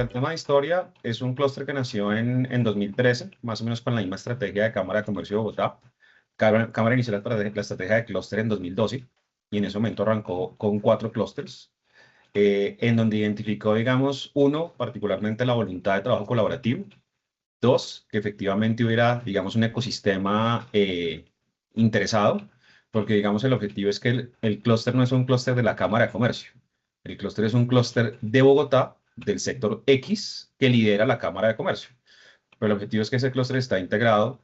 cuanto al tema de historia, es un clúster que nació en 2013, más o menos con la misma estrategia de Cámara de Comercio de Bogotá. Cámara inició la estrategia de clúster en 2012 y en ese momento arrancó con 4 clústeres, en donde identificó, digamos, uno, particularmente la voluntad de trabajo colaborativo. Dos, que efectivamente hubiera, digamos, un ecosistema interesado, porque, digamos, el objetivo es que el clúster no es un clúster de la Cámara de Comercio. El clúster es un clúster de Bogotá, del sector X, que lidera la Cámara de Comercio. Pero el objetivo es que ese clúster está integrado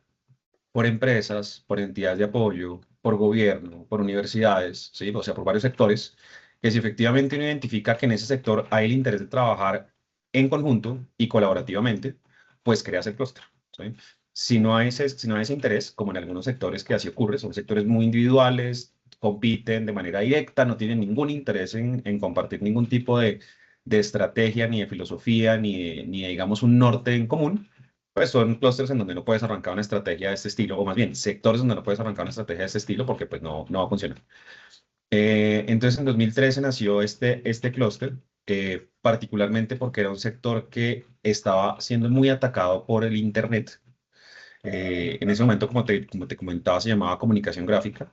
por empresas, por entidades de apoyo, por gobierno, por universidades, ¿sí? O sea, por varios sectores, que si efectivamente uno identifica que en ese sector hay el interés de trabajar en conjunto y colaborativamente, pues creas el clúster, ¿sí? Si no hay ese interés, como en algunos sectores que así ocurre, son sectores muy individuales, compiten de manera directa, no tienen ningún interés en compartir ningún tipo de estrategia, ni de filosofía, ni de, digamos, un norte en común, pues son clústeres en donde no puedes arrancar una estrategia de este estilo, o más bien sectores donde no puedes arrancar una estrategia de este estilo porque pues no va a funcionar. Entonces en 2013 nació este clúster, particularmente porque era un sector que estaba siendo muy atacado por el Internet. En ese momento, como te comentaba, se llamaba comunicación gráfica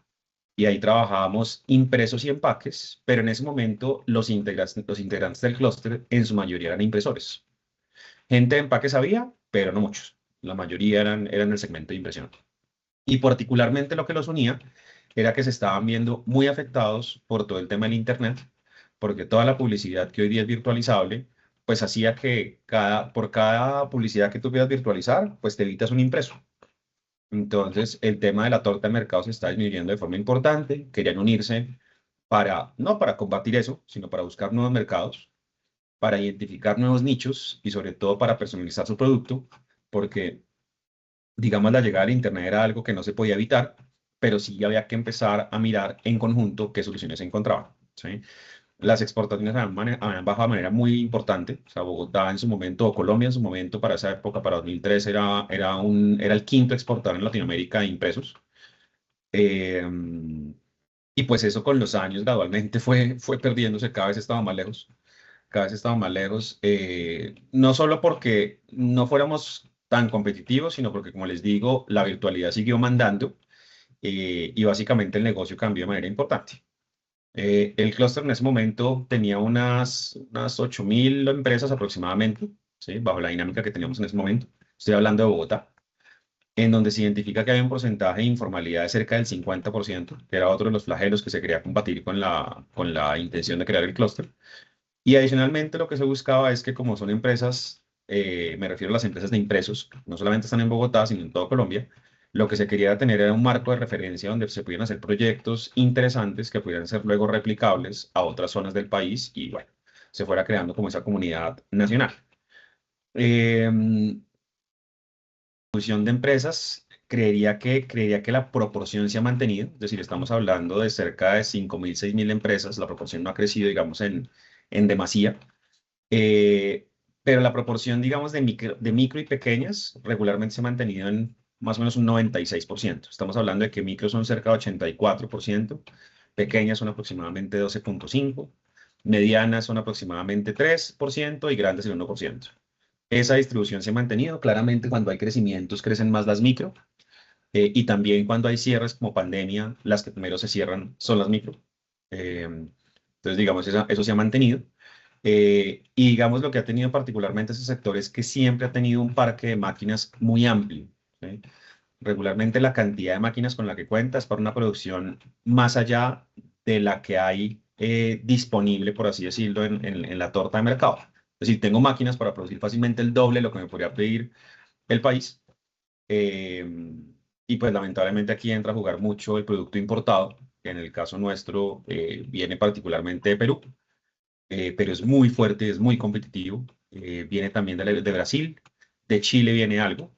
y ahí trabajábamos impresos y empaques, pero en ese momento los integrantes del clúster en su mayoría eran impresores. Gente de empaques había, pero no muchos. La mayoría eran del segmento de impresión. Y particularmente lo que los unía era que se estaban viendo muy afectados por todo el tema del Internet, porque toda la publicidad que hoy día es virtualizable, pues hacía que por cada publicidad que tú quieras virtualizar, pues te evitas un impreso. Entonces, el tema de la torta de mercado se está disminuyendo de forma importante. Querían unirse no para combatir eso, sino para buscar nuevos mercados, para identificar nuevos nichos y sobre todo para personalizar su producto, porque, digamos, la llegada del Internet era algo que no se podía evitar, pero sí había que empezar a mirar en conjunto qué soluciones se encontraban, ¿sí? Las exportaciones habían bajado de manera muy importante. O sea, Bogotá en su momento, o Colombia en su momento, para esa época, para 2003, era el quinto exportador en Latinoamérica de impresos. Eh, y pues eso con los años gradualmente fue perdiéndose, cada vez estaba más lejos, cada vez estaba más lejos, no solo porque no fuéramos tan competitivos, sino porque, como les digo, la virtualidad siguió mandando, y básicamente el negocio cambió de manera importante. El clúster en ese momento tenía unas 8.000 empresas aproximadamente, ¿sí? Bajo la dinámica que teníamos en ese momento. Estoy hablando de Bogotá, en donde se identifica que había un porcentaje de informalidad de cerca del 50%, que era otro de los flagelos que se quería combatir con la intención de crear el clúster. Y adicionalmente lo que se buscaba es que, como son empresas, me refiero a las empresas de impresos, no solamente están en Bogotá, sino en toda Colombia, lo que se quería tener era un marco de referencia donde se pudieran hacer proyectos interesantes que pudieran ser luego replicables a otras zonas del país y, bueno, se fuera creando como esa comunidad nacional. Eh, Fusión de empresas, creería que la proporción se ha mantenido, es decir, estamos hablando de cerca de 5.000, 6.000 empresas, la proporción no ha crecido, digamos, en demasía. Eh, pero la proporción, digamos, de micro y pequeñas regularmente se ha mantenido en más o menos un 96%. Estamos hablando de que micro son cerca de 84%, pequeñas son aproximadamente 12,5%, medianas son aproximadamente 3% y grandes el 1%. Esa distribución se ha mantenido. Claramente, cuando hay crecimientos, crecen más las micro, y también cuando hay cierres como pandemia, las que primero se cierran son las micro. Entonces, digamos, eso se ha mantenido. Y digamos, lo que ha tenido particularmente ese sector es que siempre ha tenido un parque de máquinas muy amplio, ¿sí? Regularmente la cantidad de máquinas con la que cuenta es para una producción más allá de la que hay disponible, por así decirlo, en la torta de mercado. Es decir, tengo máquinas para producir fácilmente el doble de lo que me podría pedir el país. eh, y pues lamentablemente aquí entra a jugar mucho el producto importado, que en el caso nuestro viene particularmente de Perú, pero es muy fuerte, es muy competitivo. Viene también de Brasil, de Chile viene algo,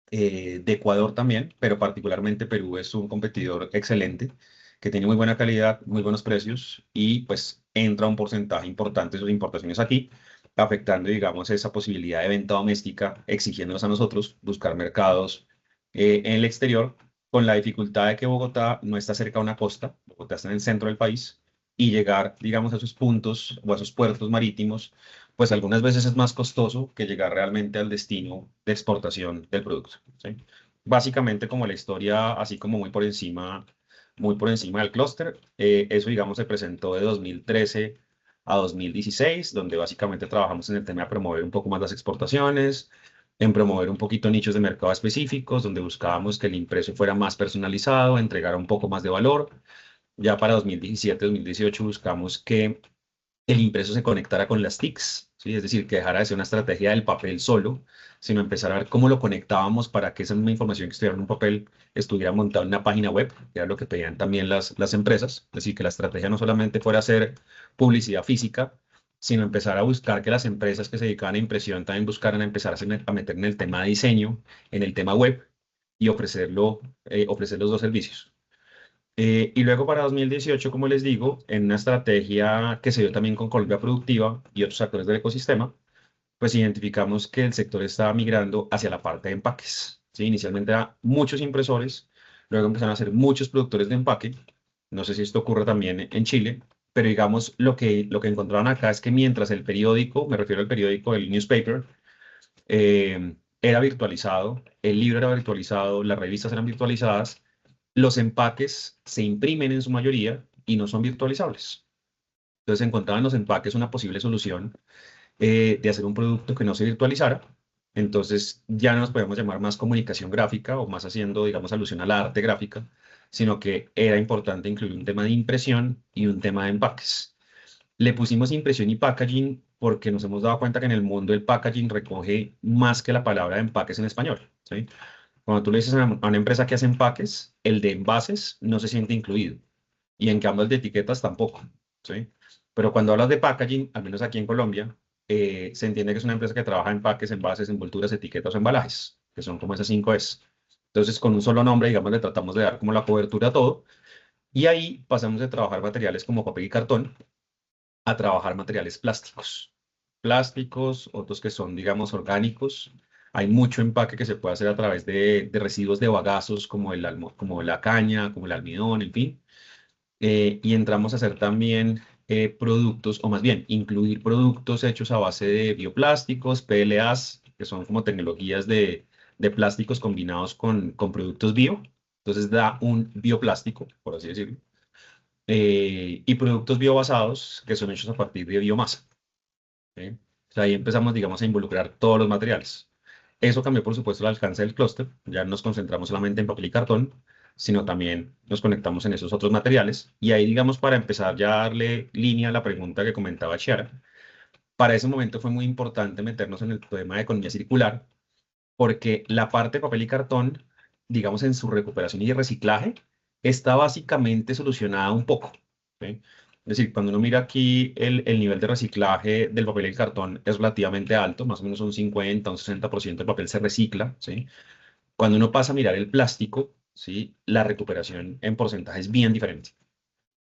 de Ecuador también, pero particularmente Perú es un competidor excelente, que tiene muy buena calidad, muy buenos precios y pues entra un porcentaje importante de sus importaciones aquí, afectando, digamos, esa posibilidad de venta doméstica, exigiéndonos a nosotros buscar mercados en el exterior, con la dificultad de que Bogotá no está cerca de una costa. Bogotá está en el centro del país, y llegar, digamos, a esos puntos o a esos puertos marítimos, pues algunas veces es más costoso que llegar realmente al destino de exportación del producto, ¿sí? Básicamente como la historia, así como muy por encima del clúster, eso digamos se presentó de 2013 a 2016, donde básicamente trabajamos en el tema de promover un poco más las exportaciones, en promover un poquito nichos de mercado específicos, donde buscábamos que el impreso fuera más personalizado, entregara un poco más de valor. Ya para 2017, 2018 buscamos que el impreso se conectara con las TICs, ¿sí? Es decir, que dejara de ser una estrategia del papel solo, sino empezar a ver cómo lo conectábamos para que esa misma información que estuviera en un papel estuviera montada en una página web, que era lo que pedían también las empresas. Es decir, que la estrategia no solamente fuera hacer publicidad física, sino empezar a buscar que las empresas que se dedicaban a impresión también buscaran a empezar a meter en el tema de diseño, en el tema web y ofrecer los dos servicios. Y luego para 2018, como les digo, en una estrategia que se dio también con Colombia Productiva y otros actores del ecosistema, pues identificamos que el sector estaba migrando hacia la parte de empaques. ¿Sí? Inicialmente eran muchos impresores, luego empezaron a ser muchos productores de empaque. No sé si esto ocurre también en Chile, pero digamos lo que encontraron acá es que mientras el periódico, me refiero al periódico, el newspaper, era virtualizado, el libro era virtualizado, las revistas eran virtualizadas, los empaques se imprimen en su mayoría y no son virtualizables. Entonces encontraban los empaques una posible solución de hacer un producto que no se virtualizara. Entonces ya no nos podemos llamar más comunicación gráfica o más haciendo, digamos, alusión a la arte gráfica, sino que era importante incluir un tema de impresión y un tema de empaques. Le pusimos impresión y packaging porque nos hemos dado cuenta que en el mundo el packaging recoge más que la palabra de empaques en español, ¿sí? Cuando tú le dices a una empresa que hace empaques, el de envases no se siente incluido. Y en cambio el de etiquetas tampoco, ¿sí? Pero cuando hablas de packaging, al menos aquí en Colombia, se entiende que es una empresa que trabaja en empaques, envases, envolturas, etiquetas o embalajes, que son como esas 5 Es. Entonces, con un solo nombre, digamos, le tratamos de dar como la cobertura a todo. Y ahí pasamos de trabajar materiales como papel y cartón a trabajar materiales plásticos. Plásticos, otros que son, digamos, orgánicos. Hay mucho empaque que se puede hacer a través de residuos de bagazos como como la caña, como el almidón, en fin. Y entramos a hacer también productos, o más bien, incluir productos hechos a base de bioplásticos, PLAs, que son como tecnologías de plásticos combinados con productos bio. Entonces da un bioplástico, por así decirlo, y productos biobasados que son hechos a partir de biomasa. ¿Sí? O sea, ahí empezamos, digamos, a involucrar todos los materiales. Eso cambió, por supuesto, el alcance del clúster. Ya no nos concentramos solamente en papel y cartón, sino también nos conectamos en esos otros materiales. Y ahí, digamos, para empezar ya a darle línea a la pregunta que comentaba Chiara, para ese momento fue muy importante meternos en el tema de economía circular, porque la parte de papel y cartón, digamos, en su recuperación y reciclaje, está básicamente solucionada un poco. ¿Sí? Es decir, cuando uno mira aquí el nivel de reciclaje del papel y el cartón es relativamente alto, más o menos un 50, un 60% del papel se recicla, ¿sí? Cuando uno pasa a mirar el plástico, ¿sí? La recuperación en porcentaje es bien diferente.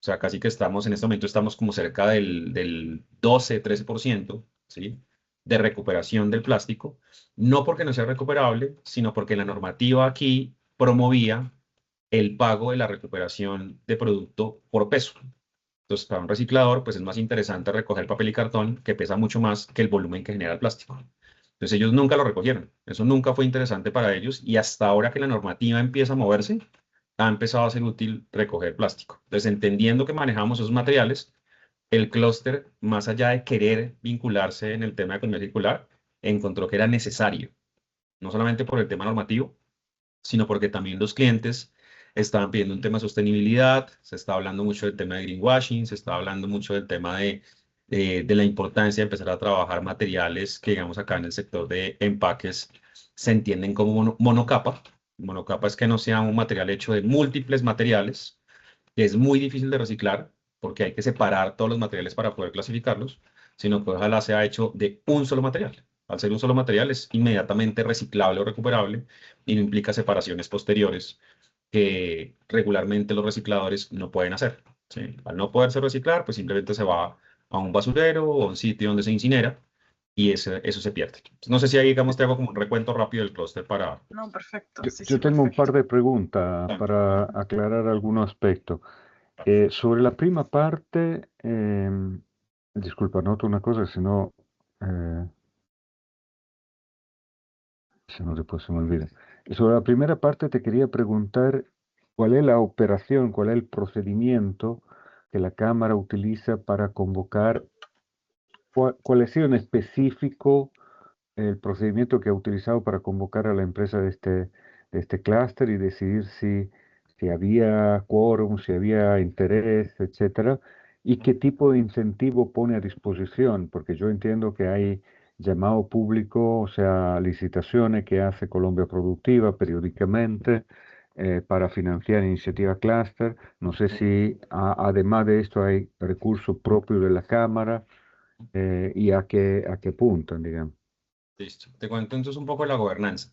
O sea, casi que estamos, en este momento estamos como cerca del 12, 13%, ¿sí? De recuperación del plástico, no porque no sea recuperable, sino porque la normativa aquí promovía el pago de la recuperación de producto por peso. Entonces, para un reciclador, pues es más interesante recoger papel y cartón, que pesa mucho más que el volumen que genera el plástico. Entonces, ellos nunca lo recogieron. Eso nunca fue interesante para ellos y hasta ahora que la normativa empieza a moverse, ha empezado a ser útil recoger plástico. Entonces, entendiendo que manejamos esos materiales, el clúster, más allá de querer vincularse en el tema de economía circular, encontró que era necesario, no solamente por el tema normativo, sino porque también los clientes estaban pidiendo un tema de sostenibilidad, se está hablando mucho del tema de greenwashing, se está hablando mucho del tema de la importancia de empezar a trabajar materiales que, digamos, acá en el sector de empaques se entienden como monocapa. Monocapa es que no sea un material hecho de múltiples materiales, que es muy difícil de reciclar, porque hay que separar todos los materiales para poder clasificarlos, sino que ojalá sea hecho de un solo material. Al ser un solo material es inmediatamente reciclable o recuperable y no implica separaciones posteriores que regularmente los recicladores no pueden hacer. ¿Sí? Al no poderse reciclar, pues simplemente se va a un basurero o a un sitio donde se incinera y eso se pierde. Entonces, no sé si ahí, digamos, te hago como un recuento rápido del clúster para... No, perfecto, Yo, sí, sí, yo tengo un par perfecto. de preguntas para aclarar algunos aspectos. Sobre la prima parte, disculpa, noto una cosa, si no eh, después se me olvida. Sobre la primera parte te quería preguntar cuál es la operación, cuál es el procedimiento que la Cámara utiliza para convocar, cuál ha sido en específico el procedimiento que ha utilizado para convocar a la empresa de este clúster y decidir si había quórum, si había interés, etcétera, y qué tipo de incentivo pone a disposición, porque yo entiendo que hay llamado público, o sea, licitaciones que hace Colombia Productiva periódicamente para financiar iniciativa clúster. No sé si además de esto hay recursos propios de la Cámara y a qué punto, digamos. Listo. Te cuento entonces un poco de la gobernanza.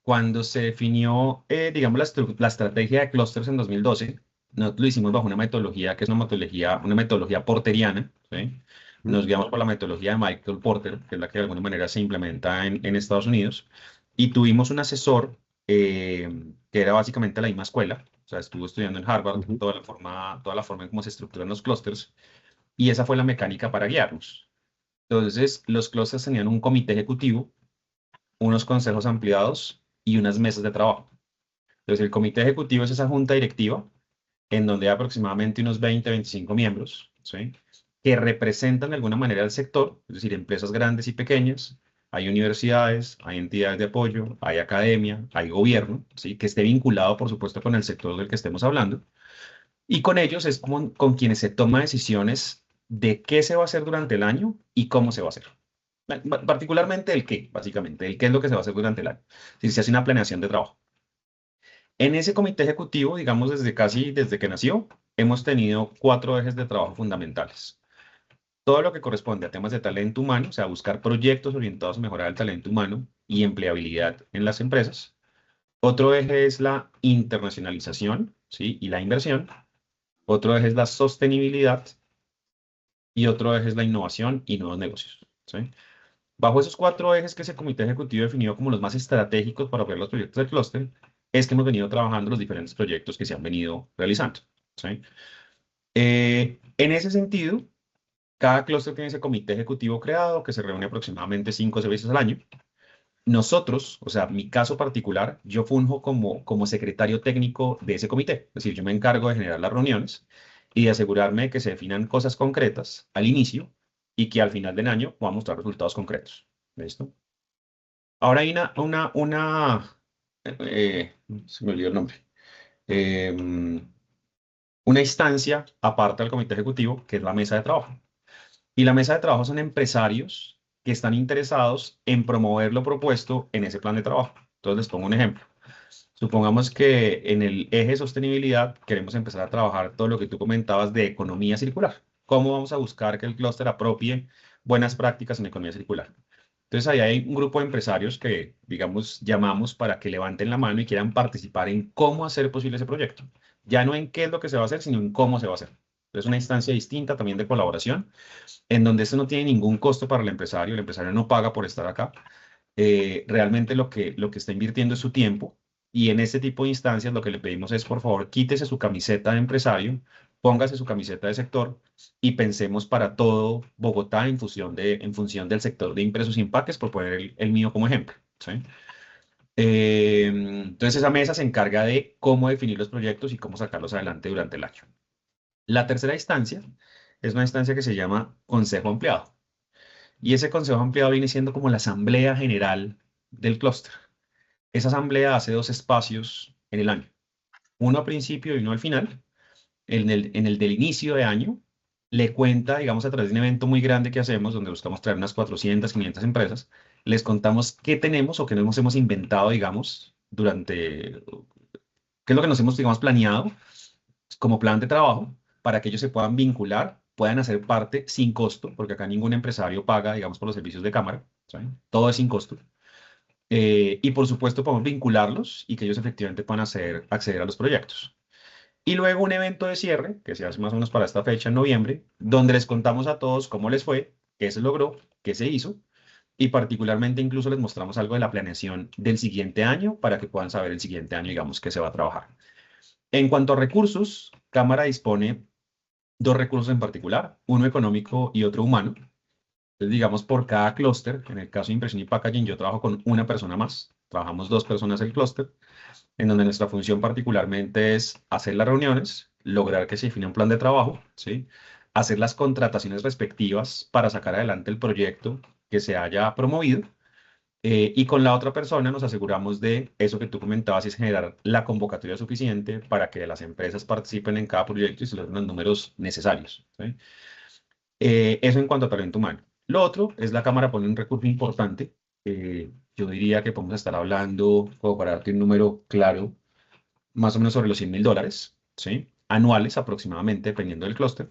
Cuando se definió, digamos, la estrategia de clústeres en 2012, nosotros lo hicimos bajo una metodología que es una metodología porteriana, ¿sí? ¿Mm? Nos guiamos por la metodología de Michael Porter, que es la que de alguna manera se implementa en Estados Unidos, y tuvimos un asesor que era básicamente la misma escuela, o sea, estuvo estudiando en Harvard Ujú. toda la forma en cómo se estructuran los clústeres, y esa fue la mecánica para guiarnos. Entonces, los clústeres tenían un comité ejecutivo, unos consejos ampliados y unas mesas de trabajo. Entonces, el comité ejecutivo es esa junta directiva en donde hay aproximadamente unos 20, 25 miembros, ¿sí? Que representan de alguna manera al sector, es decir, empresas grandes y pequeñas. Hay universidades, hay entidades de apoyo, hay academia, hay gobierno, ¿sí? Que esté vinculado, por supuesto, con el sector del que estemos hablando. Y con ellos es como con quienes se toma decisiones de qué se va a hacer durante el año y cómo se va a hacer. Particularmente el qué, básicamente, el qué es lo que se va a hacer durante el año. Si se hace una planeación de trabajo. En ese comité ejecutivo, digamos, desde que nació, hemos tenido 4 ejes de trabajo fundamentales. Todo lo que corresponde a temas de talento humano, o sea, buscar proyectos orientados a mejorar el talento humano y empleabilidad en las empresas. Otro eje es la internacionalización, ¿sí? Y la inversión. Otro eje es la sostenibilidad y otro eje es la innovación y nuevos negocios, ¿sí? Bajo esos 4 ejes que ese comité ejecutivo definió como los más estratégicos para operar los proyectos del clúster, es que hemos venido trabajando los diferentes proyectos que se han venido realizando, ¿sí? En ese sentido, cada clúster tiene ese comité ejecutivo creado que se reúne aproximadamente 5 o 6 veces al año. Nosotros, o sea, mi caso particular, yo funjo como secretario técnico de ese comité. Es decir, yo me encargo de generar las reuniones y de asegurarme de que se definan cosas concretas al inicio y que al final del año podamos mostrar resultados concretos. ¿Listo? Ahora hay se me olvidó el nombre, Em, una instancia aparte del comité ejecutivo, que es la mesa de trabajo. Y la mesa de trabajo son empresarios que están interesados en promover lo propuesto en ese plan de trabajo. Entonces les pongo un ejemplo. Supongamos que en el eje sostenibilidad queremos empezar a trabajar todo lo que tú comentabas de economía circular. ¿Cómo vamos a buscar que el clúster apropie buenas prácticas en economía circular? Entonces, ahí hay un grupo de empresarios que, digamos, llamamos para que levanten la mano y quieran participar en cómo hacer posible ese proyecto. Ya no en qué es lo que se va a hacer, sino en cómo se va a hacer. Es una instancia distinta también de colaboración, en donde esto no tiene ningún costo para el empresario no paga por estar acá. Realmente lo que está invirtiendo es su tiempo y en este tipo de instancias lo que le pedimos es, por favor, quítese su camiseta de empresario, póngase su camiseta de sector y pensemos para todo Bogotá en función del sector de impresos y empaques, por poner el mío como ejemplo, ¿sí? Entonces esa mesa se encarga de cómo definir los proyectos y cómo sacarlos adelante durante el año. La tercera instancia es una instancia que se llama Consejo Ampliado. Y ese Consejo Ampliado viene siendo como la asamblea general del clúster. Esa asamblea hace 2 espacios en el año, uno al principio y uno al final. En el del inicio de año, le cuenta, digamos, a través de un evento muy grande que hacemos, donde buscamos traer unas 400, 500 empresas, les contamos qué tenemos o qué nos hemos inventado, digamos, qué es lo que nos hemos, digamos, planeado como plan de trabajo para que ellos se puedan vincular, puedan hacer parte sin costo, porque acá ningún empresario paga, digamos, por los servicios de cámara, ¿saben? Todo es sin costo. Y por supuesto podemos vincularlos y que ellos efectivamente puedan acceder a los proyectos. Y luego un evento de cierre, que se hace más o menos para esta fecha en noviembre, donde les contamos a todos cómo les fue, qué se logró, qué se hizo, y particularmente incluso les mostramos algo de la planeación del siguiente año para que puedan saber el siguiente año, digamos, qué se va a trabajar. En cuanto a recursos, Cámara dispone 2 recursos en particular, uno económico y otro humano. Entonces, digamos, por cada clúster, en el caso de impresión y packaging, yo trabajo con una persona más. Trabajamos dos personas el clúster, en donde nuestra función particularmente es hacer las reuniones, lograr que se define un plan de trabajo, ¿sí? Hacer las contrataciones respectivas para sacar adelante el proyecto que se haya promovido. Y con la otra persona nos aseguramos de eso que tú comentabas, es generar la convocatoria suficiente para que las empresas participen en cada proyecto y se logren los números necesarios, ¿sí? Eso en cuanto a talento humano. Lo otro es la cámara pone un recurso importante. Yo diría que podemos estar hablando, como para darte un número claro, más o menos sobre los $100.000, ¿sí? Anuales aproximadamente, dependiendo del clúster.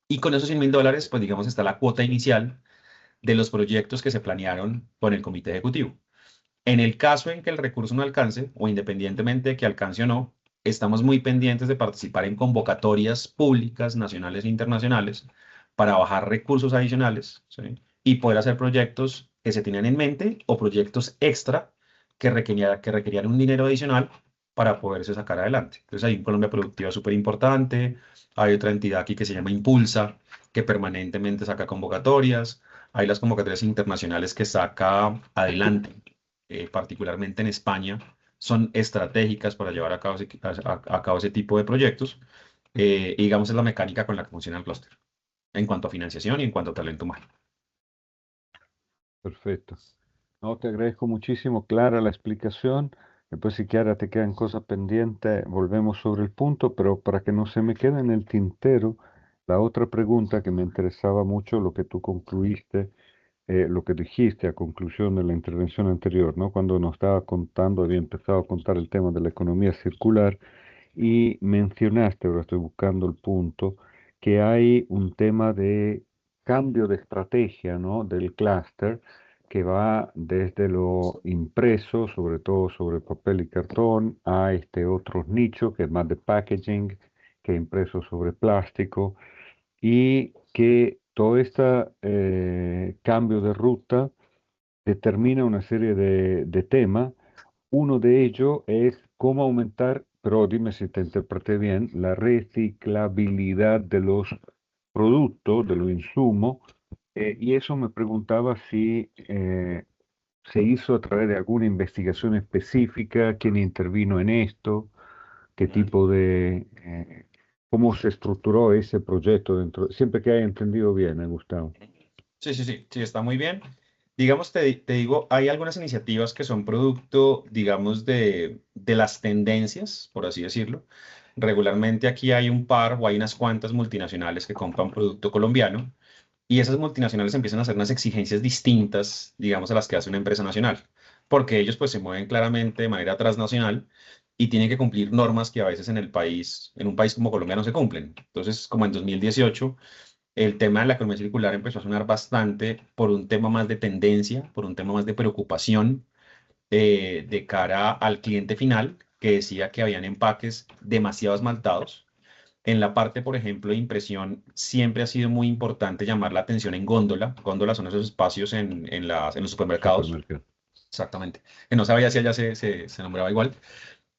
Y con esos $100.000, pues digamos, está la cuota inicial de los proyectos que se planearon con el comité ejecutivo. En el caso en que el recurso no alcance, o independientemente de que alcance o no, estamos muy pendientes de participar en convocatorias públicas, nacionales e internacionales, para bajar recursos adicionales, ¿sí? Y poder hacer proyectos que se tenían en mente o proyectos extra que requerían un dinero adicional para poderse sacar adelante. Entonces hay un Colombia Productiva súper importante, hay otra entidad aquí que se llama Impulsa, que permanentemente saca convocatorias, hay las convocatorias internacionales que saca adelante, particularmente en España, son estratégicas para llevar a cabo ese tipo de proyectos. Y digamos, es la mecánica con la que funciona el clúster, en cuanto a financiación y en cuanto a talento humano. Perfecto. No, te agradezco muchísimo, Clara, la explicación. Después, si Clara te quedan cosas pendientes, volvemos sobre el punto, pero para que no se me quede en el tintero, la otra pregunta que me interesaba mucho, lo que tú concluiste, lo que dijiste a conclusión de la intervención anterior, ¿no? Cuando nos estaba contando, había empezado a contar el tema de la economía circular y mencionaste, ahora estoy buscando el punto, que hay un tema de cambio de estrategia, ¿no? Del clúster que va desde lo impreso, sobre todo sobre papel y cartón, a este otro nicho que es más de packaging, que impreso sobre plástico, y que todo este cambio de ruta determina una serie de temas. Uno de ellos es cómo aumentar, pero dime si te interpreté bien, la reciclabilidad de los productos, de los insumos, y eso me preguntaba si se hizo a través de alguna investigación específica, quién intervino en esto, qué tipo de, cómo se estructuró ese proyecto dentro, siempre que haya entendido bien, Gustavo. Sí, sí, sí, sí, está muy bien. Digamos, te digo, hay algunas iniciativas que son producto, digamos, de las tendencias, por así decirlo. Regularmente aquí hay un par o hay unas cuantas multinacionales que compran producto colombiano y esas multinacionales empiezan a hacer unas exigencias distintas, digamos, a las que hace una empresa nacional, porque ellos pues se mueven claramente de manera transnacional y tienen que cumplir normas que a veces en el país, en un país como Colombia no se cumplen. Entonces, como en 2018 el tema de la economía circular empezó a sonar bastante por un tema más de tendencia, por un tema más de preocupación de cara al cliente final, que decía que habían empaques demasiado esmaltados. En la parte, por ejemplo, de impresión, siempre ha sido muy importante llamar la atención en góndola. Góndolas son esos espacios en los supermercados. Supermercado. Exactamente. Que no sabía si allá se nombraba igual.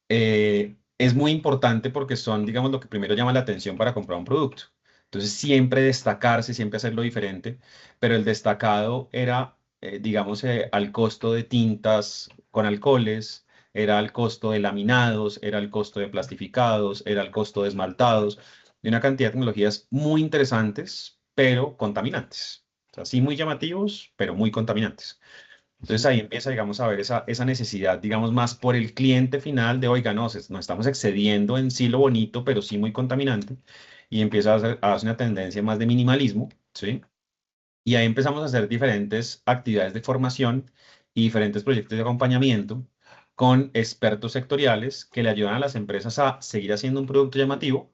Es muy importante porque son, digamos, lo que primero llama la atención para comprar un producto. Entonces, siempre destacarse, siempre hacerlo diferente, pero el destacado era, digamos, al costo de tintas con alcoholes, era al costo de laminados, era al costo de plastificados, era al costo de esmaltados, y una cantidad de tecnologías muy interesantes, pero contaminantes. O sea, sí muy llamativos, pero muy contaminantes. Entonces Ujú. ahí empieza, digamos, a ver esa necesidad, digamos, más por el cliente final de, oiga, no, nos estamos excediendo en sí lo bonito, pero sí muy contaminante. Y empieza a hacer una tendencia más de minimalismo, ¿sí? Y ahí empezamos a hacer diferentes actividades de formación y diferentes proyectos de acompañamiento con expertos sectoriales que le ayudan a las empresas a seguir haciendo un producto llamativo,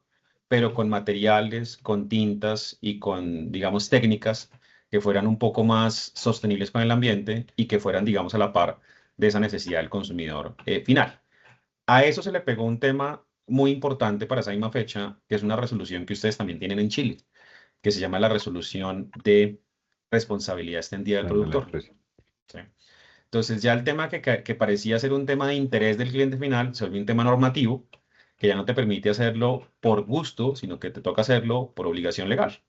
pero con materiales, con tintas y con, digamos, técnicas que fueran un poco más sostenibles con el ambiente y que fueran, digamos, a la par de esa necesidad del consumidor final. A eso se le pegó un tema muy importante para esa misma fecha, que es una resolución que ustedes también tienen en Chile, que se llama la resolución de responsabilidad extendida del De la productor. empresa. ¿Sí? Entonces ya el tema que parecía ser un tema de interés del cliente final se vuelve un tema normativo que ya no te permite hacerlo por gusto, sino que te toca hacerlo por obligación legal.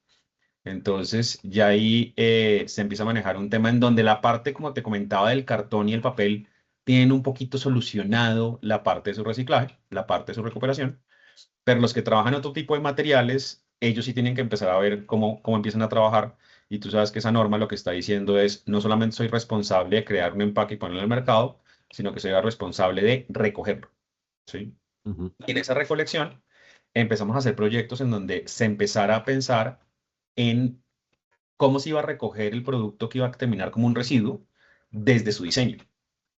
Entonces, ya ahí se empieza a manejar un tema en donde la parte, como te comentaba, del cartón y el papel tienen un poquito solucionado la parte de su reciclaje, la parte de su recuperación, pero los que trabajan en otro tipo de materiales, ellos sí tienen que empezar a ver cómo empiezan a trabajar. Y tú sabes que esa norma lo que está diciendo es, no solamente soy responsable de crear un empaque y ponerlo en el mercado, sino que soy responsable de recogerlo, ¿sí? Ujú. Y en esa recolección empezamos a hacer proyectos en donde se empezara a pensar en cómo se iba a recoger el producto que iba a terminar como un residuo desde su diseño,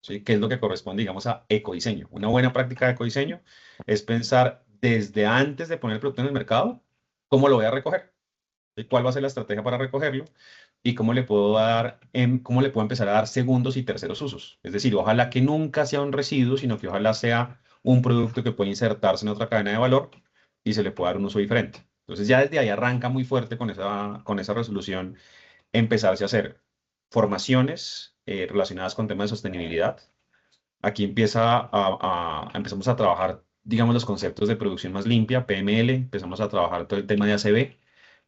¿sí? Que es lo que corresponde, digamos, a ecodiseño. Una buena práctica de ecodiseño es pensar desde antes de poner el producto en el mercado, cómo lo voy a recoger, ¿sí? ¿Cuál va a ser la estrategia para recogerlo? Y cómo le puedo dar, cómo le puedo empezar a dar segundos y terceros usos. Es decir, ojalá que nunca sea un residuo, sino que ojalá sea un producto que puede insertarse en otra cadena de valor y se le pueda dar un uso diferente. Entonces ya desde ahí arranca muy fuerte con esa resolución empezarse a hacer formaciones relacionadas con temas de sostenibilidad. Aquí empezamos a trabajar, digamos, los conceptos de producción más limpia, PML, empezamos a trabajar todo el tema de ACV,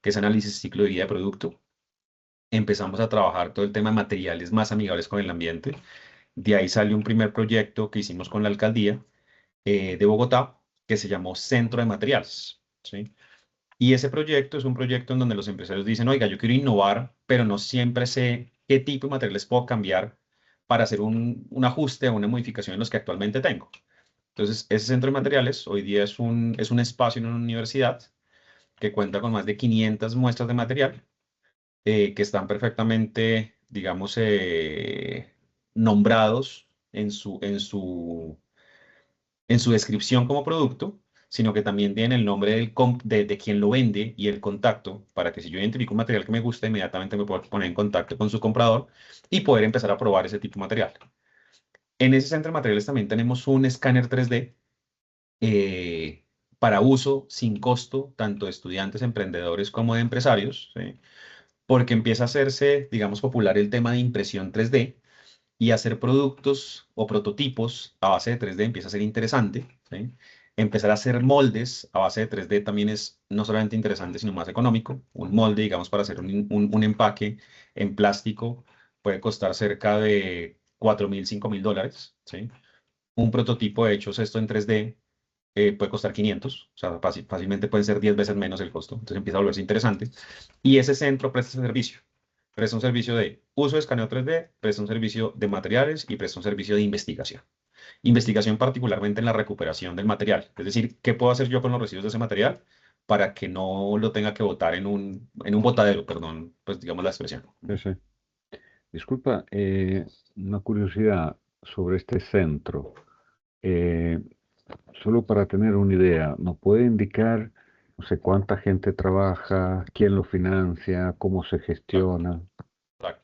que es análisis ciclo de vida de producto. Empezamos a trabajar todo el tema de materiales más amigables con el ambiente. De ahí salió un primer proyecto que hicimos con la alcaldía de Bogotá, que se llamó Centro de Materiales, ¿sí? Y ese proyecto es un proyecto en donde los empresarios dicen, oiga, yo quiero innovar, pero no siempre sé qué tipo de materiales puedo cambiar para hacer un ajuste o una modificación en los que actualmente tengo. Entonces, ese centro de materiales hoy día es un espacio en una universidad que cuenta con más de 500 muestras de material que están perfectamente, digamos, nombrados en su descripción como producto, sino que también tienen el nombre de quien lo vende y el contacto, para que si yo identifico un material que me gusta, inmediatamente me puedo poner en contacto con su comprador y poder empezar a probar ese tipo de material. En ese centro de materiales también tenemos un escáner 3D eh, para uso sin costo, tanto de estudiantes, emprendedores como de empresarios, ¿sí? Porque empieza a hacerse, digamos, popular el tema de impresión 3D y hacer productos o prototipos a base de 3D empieza a ser interesante, ¿sí? Empezar a hacer moldes a base de 3D también es no solamente interesante, sino más económico. Un molde, digamos, para hacer un empaque en plástico puede costar cerca de 4.000, $5.000, ¿sí? Un prototipo hecho esto en 3D puede costar 500, o sea, fácilmente pueden ser 10 veces menos el costo, entonces empieza a volverse interesante. Y ese centro presta ese servicio. Presta un servicio de uso de escaneo 3D, presta un servicio de materiales y presta un servicio de investigación. Investigación particularmente en la recuperación del material. Es decir, ¿qué puedo hacer yo con los residuos de ese material para que no lo tenga que botar en un botadero, perdón, pues digamos la expresión? Sí, sí. Disculpa, una curiosidad sobre este centro. Eh, Solo para tener una idea, ¿nos puede indicar, no sé, cuánta gente trabaja, quién lo financia, cómo se Claro, gestiona? claro.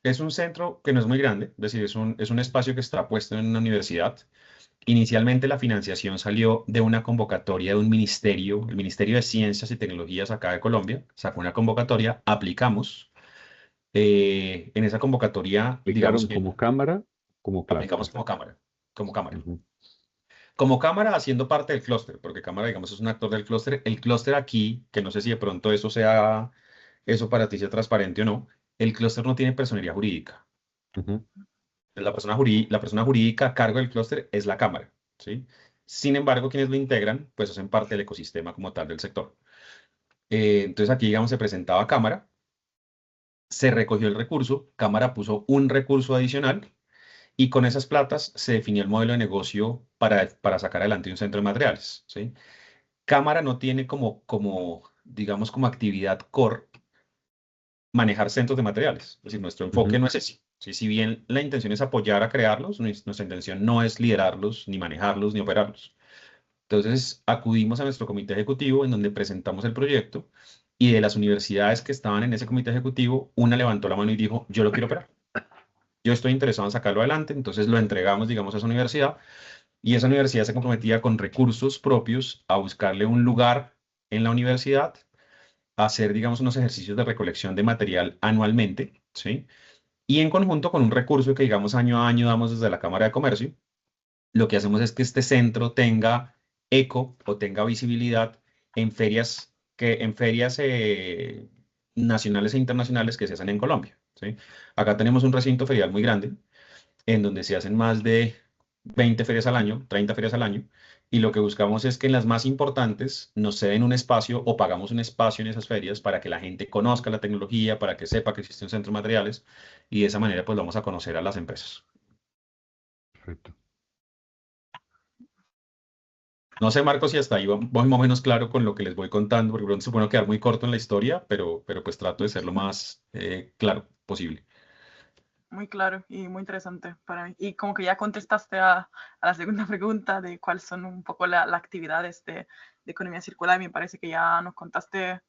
Es un centro que no es muy grande, es decir, es un espacio que está puesto en una universidad. Inicialmente la financiación salió de una convocatoria de un ministerio, el Ministerio de Ciencias y Tecnologías acá de Colombia, sacó una convocatoria, aplicamos. En esa convocatoria, digamos ¿Aplicaron que como cámara, como aplicamos cluster? como cámara, como cámara. Ujú, Como cámara haciendo parte del clúster, porque cámara, digamos, es un actor del clúster. El clúster aquí, que no sé si de pronto eso para ti sea transparente o no, el clúster no tiene personería jurídica. ujú, La persona jurídica a cargo del clúster es la cámara, ¿sí? Sin embargo, quienes lo integran, pues hacen parte del ecosistema como tal del sector. Entonces aquí, digamos, se presentaba cámara, se recogió el recurso, cámara puso un recurso adicional y con esas platas se definió el modelo de negocio para sacar adelante un centro de materiales, ¿sí? Cámara no tiene digamos, como actividad core manejar centros de materiales. Es decir, nuestro enfoque ujú. no es ese. ¿Sí? Si bien la intención es apoyar a crearlos, nuestra intención no es liderarlos, ni manejarlos, ni operarlos. Entonces, acudimos a nuestro comité ejecutivo en donde presentamos el proyecto y de las universidades que estaban en ese comité ejecutivo, una levantó la mano y dijo, yo lo quiero operar. Yo estoy interesado en sacarlo adelante, entonces lo entregamos, digamos, a esa universidad y esa universidad se comprometía con recursos propios a buscarle un lugar en la universidad, a hacer, digamos, unos ejercicios de recolección de material anualmente, ¿sí? Y en conjunto con un recurso que, digamos, año a año damos desde la Cámara de Comercio, lo que hacemos es que este centro tenga eco o tenga visibilidad en ferias nacionales e internacionales que se hacen en Colombia, ¿sí? Acá tenemos un recinto ferial muy grande en donde se hacen más de 20 ferias al año, 30 ferias al año, y lo que buscamos es que en las más importantes nos ceden un espacio o pagamos un espacio en esas ferias para que la gente conozca la tecnología, para que sepa que existe un centro de materiales, y de esa manera pues vamos a conocer a las empresas. Perfecto. No sé, Marcos, si hasta ahí voy más o menos claro con lo que les voy contando, porque pronto se puede quedar muy corto en la historia, pero pues trato de ser lo más claro posible. Muy claro y muy interesante para mí. Y como que ya contestaste a la segunda pregunta de cuáles son un poco las actividades de economía circular, y me parece que ya nos contaste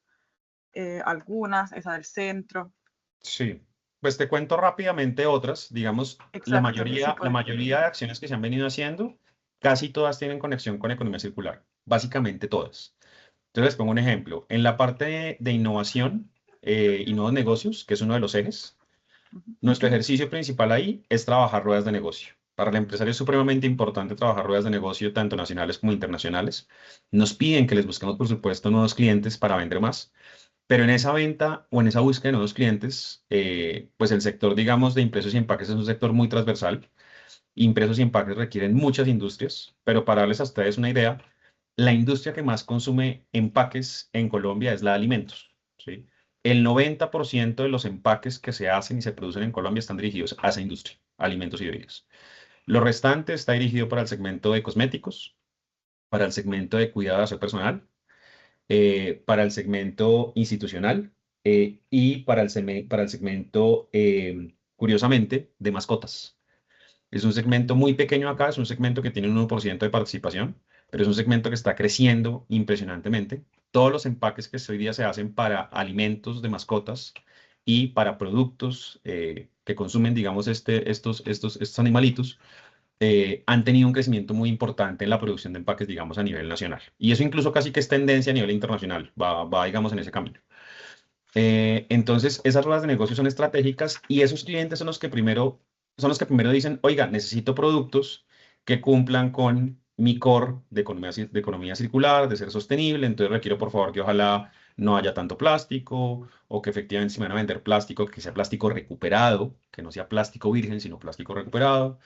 algunas, esa del centro. Sí, pues te cuento rápidamente otras. Digamos, la Exacto, sí, mayoría, la pues. mayoría de acciones que se han venido haciendo, casi todas tienen conexión con economía circular, básicamente todas. Entonces les pongo un ejemplo. En la parte de innovación y nuevos negocios, que es uno de los ejes, nuestro ejercicio principal ahí es trabajar ruedas de negocio. Para el empresario es supremamente importante trabajar ruedas de negocio, tanto nacionales como internacionales. Nos piden que les busquemos, por supuesto, nuevos clientes para vender más. Pero en esa venta o en esa búsqueda de nuevos clientes, pues el sector, digamos, de impresos y empaques es un sector muy transversal. Impresos y empaques requieren muchas industrias, pero para darles a ustedes una idea, la industria que más consume empaques en Colombia es la de alimentos, ¿sí? El 90% de los empaques que se hacen y se producen en Colombia están dirigidos a esa industria, alimentos y bebidas. Lo restante está dirigido para el segmento de cosméticos, para el segmento de cuidado de aseo personal, para el segmento institucional y para el segmento, curiosamente, de mascotas. Es un segmento muy pequeño acá, es un segmento que tiene un 1% de participación, pero es un segmento que está creciendo impresionantemente. Todos los empaques que hoy día se hacen para alimentos de mascotas y para productos que consumen, digamos, estos animalitos, han tenido un crecimiento muy importante en la producción de empaques, digamos, a nivel nacional. Y eso incluso casi que es tendencia a nivel internacional, va digamos, en ese camino. Entonces, esas ruedas de negocio son estratégicas y esos clientes son los que primero dicen, oiga, necesito productos que cumplan con mi core de economía circular, de ser sostenible, entonces requiero, por favor, que ojalá no haya tanto plástico o que efectivamente si me van a vender plástico, que sea plástico recuperado, que no sea plástico virgen, sino plástico recuperado.